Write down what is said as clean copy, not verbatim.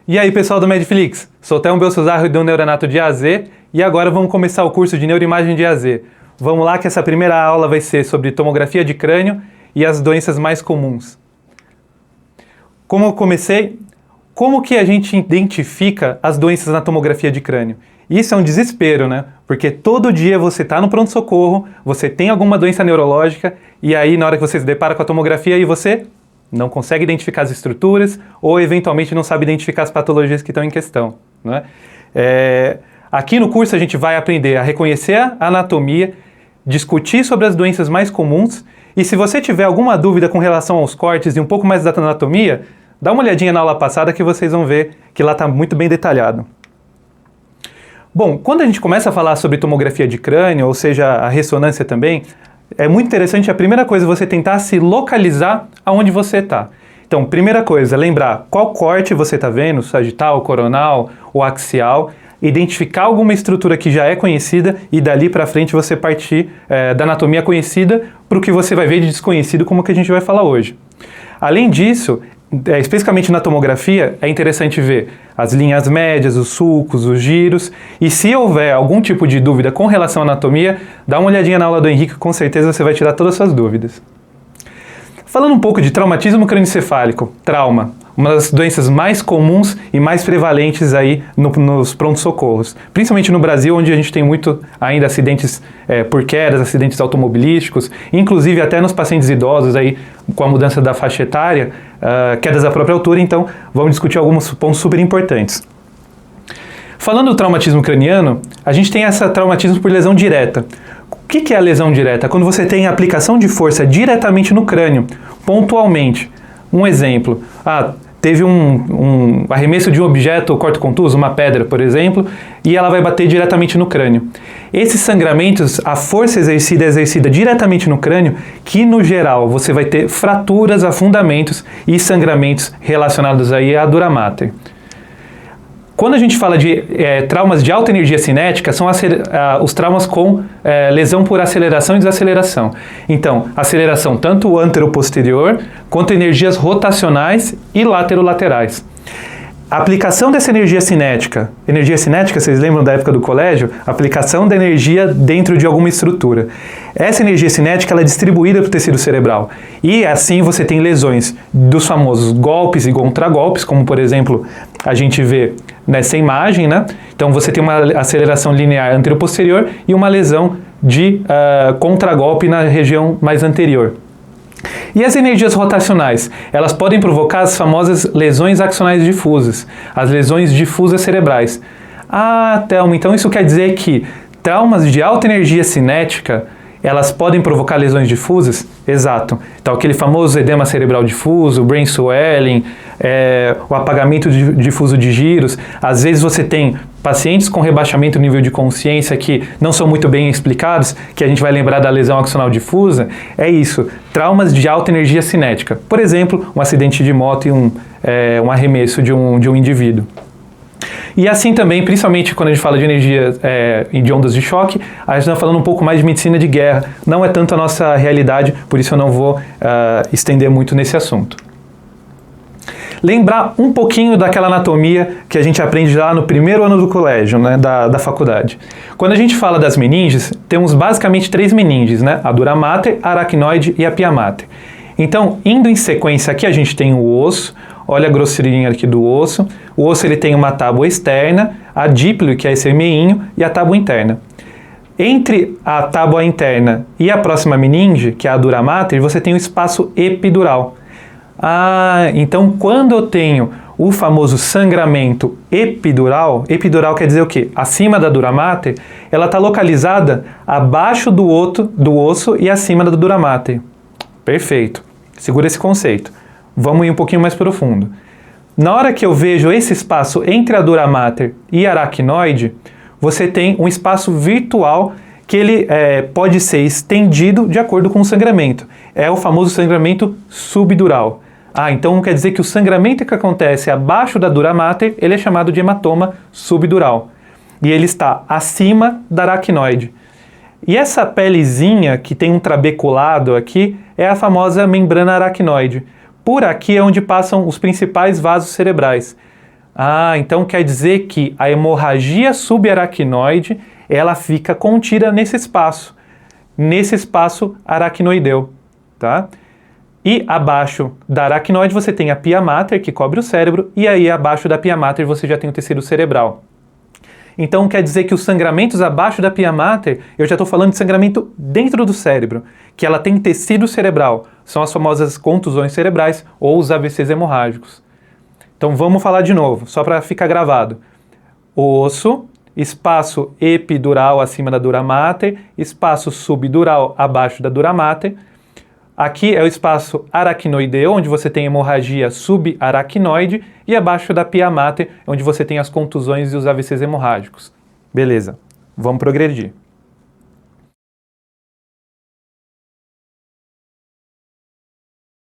E aí, pessoal do Medflix? Sou Théo Belsuzarro do Neuronato de A a Z e agora vamos começar o curso de Neuroimagem de A a Z. Vamos lá que essa primeira aula vai ser sobre tomografia de crânio e as doenças mais comuns. Como eu comecei, como que a gente identifica as doenças na tomografia de crânio? Isso é um desespero, né? Porque todo dia você está no pronto-socorro, você tem alguma doença neurológica e aí na hora que você se depara com a tomografia e você não consegue identificar as estruturas ou eventualmente não sabe identificar as patologias que estão em questão, né? Aqui no curso a gente vai aprender a reconhecer a anatomia, discutir sobre as doenças mais comuns e se você tiver alguma dúvida com relação aos cortes e um pouco mais da anatomia, dá uma olhadinha na aula passada que vocês vão ver que lá está muito bem detalhado. Bom, quando a gente começa a falar sobre tomografia de crânio, ou seja, a ressonância também, é muito interessante a primeira coisa você tentar se localizar aonde você está. Então, primeira coisa, lembrar qual corte você está vendo, sagital, coronal ou axial, identificar alguma estrutura que já é conhecida e dali para frente você partir da anatomia conhecida para o que você vai ver de desconhecido, como que a gente vai falar hoje. Além disso, especificamente na tomografia, é interessante ver as linhas médias, os sulcos, os giros, e se houver algum tipo de dúvida com relação à anatomia, dá uma olhadinha na aula do Henrique, com certeza você vai tirar todas as suas dúvidas. Falando um pouco de traumatismo crânioencefálico, trauma, uma das doenças mais comuns e mais prevalentes aí nos pronto-socorros, principalmente no Brasil, onde a gente tem muito ainda acidentes por quedas, acidentes automobilísticos, inclusive até nos pacientes idosos aí com a mudança da faixa etária, quedas à própria altura, então vamos discutir alguns pontos super importantes. Falando do traumatismo craniano, a gente tem esse traumatismo por lesão direta. O que é a lesão direta? Quando você tem a aplicação de força diretamente no crânio, pontualmente. Um exemplo, teve um arremesso de um objeto cortocontuso, uma pedra, por exemplo, e ela vai bater diretamente no crânio. Esses sangramentos, a força exercida é exercida diretamente no crânio, que no geral você vai ter fraturas, afundamentos e sangramentos relacionados aí à dura mater. Quando a gente fala de traumas de alta energia cinética, são os traumas com lesão por aceleração e desaceleração. Então, aceleração tanto antero-posterior, quanto energias rotacionais e laterolaterais. A aplicação dessa energia cinética, vocês lembram da época do colégio? Aplicação da energia dentro de alguma estrutura. Essa energia cinética ela é distribuída para o tecido cerebral e assim você tem lesões dos famosos golpes e contragolpes, como por exemplo a gente vê nessa imagem, né? Então você tem uma aceleração linear anterior-posterior e uma lesão de contragolpe na região mais anterior. E as energias rotacionais? Elas podem provocar as famosas lesões axonais difusas, as lesões difusas cerebrais. Thelma, então isso quer dizer que traumas de alta energia cinética, elas podem provocar lesões difusas? Exato. Então aquele famoso edema cerebral difuso, brain swelling, o apagamento difuso de giros. Às vezes você tem pacientes com rebaixamento do nível de consciência que não são muito bem explicados, que a gente vai lembrar da lesão axonal difusa, é isso, traumas de alta energia cinética. Por exemplo, um acidente de moto e um arremesso de um indivíduo. E assim também, principalmente quando a gente fala de energia de ondas de choque, a gente está falando um pouco mais de medicina de guerra. Não é tanto a nossa realidade, por isso eu não vou estender muito nesse assunto. Lembrar um pouquinho daquela anatomia que a gente aprende lá no primeiro ano do colégio, né, da faculdade. Quando a gente fala das meninges, temos basicamente 3 meninges, né, a dura mater, a aracnoide e a pia mater. Então, indo em sequência, aqui a gente tem o osso, olha a grosseirinha aqui do osso. O osso ele tem uma tábua externa, a dípilo, que é esse meinho, e a tábua interna. Entre a tábua interna e a próxima meninge, que é a dura mater, você tem o espaço epidural. Então quando eu tenho o famoso sangramento epidural, epidural quer dizer o quê? Acima da dura mater, ela está localizada abaixo do osso e acima da dura mater. Perfeito. Segura esse conceito. Vamos ir um pouquinho mais profundo. Na hora que eu vejo esse espaço entre a dura mater e a aracnoide, você tem um espaço virtual que ele pode ser estendido de acordo com o sangramento. É o famoso sangramento subdural. Então quer dizer que o sangramento que acontece abaixo da dura mater, ele é chamado de hematoma subdural. E ele está acima da aracnoide. E essa pelezinha que tem um trabeculado aqui é a famosa membrana aracnoide. Por aqui é onde passam os principais vasos cerebrais. Ah, então quer dizer que a hemorragia subaracnoide, ela fica contida nesse espaço aracnoideu, tá? E abaixo da aracnoide você tem a pia mater, que cobre o cérebro, e aí abaixo da pia mater você já tem o tecido cerebral. Então quer dizer que os sangramentos abaixo da pia mater, eu já estou falando de sangramento dentro do cérebro, que ela tem tecido cerebral, são as famosas contusões cerebrais ou os AVCs hemorrágicos. Então vamos falar de novo, só para ficar gravado. Osso, espaço epidural acima da dura mater, espaço subdural abaixo da dura mater. Aqui é o espaço aracnoideu, onde você tem hemorragia subaracnoide, e abaixo da pia mater, onde você tem as contusões e os AVCs hemorrágicos. Beleza, vamos progredir.